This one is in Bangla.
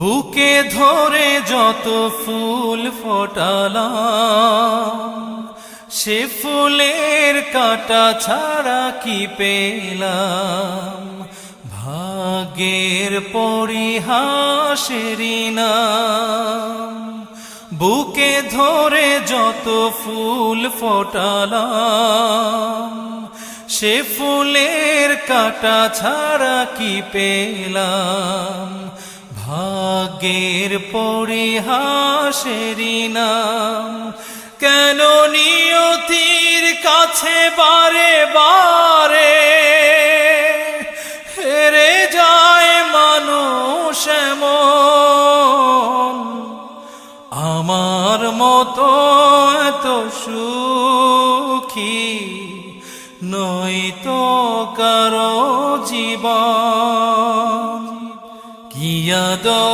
বুকে ধরে যত ফুল ফোটালাম, সে ফুলের কাঁটা ছাড়া কি পেলাম। ভাগ্যের পরিহাসেরই নাম। বুকে ধরে যত ফুল ফোটালাম, সে ফুলের কাঁটা ছাড়া কি পেলাম। ভাগ্যের পরিহাসেরই নাম। কেন নিয়তির কাছে বারে বারে হেরে যায় মানুষ এমন। আমার মতো এত সুখী নয়তো কারো জীবন। কি আদর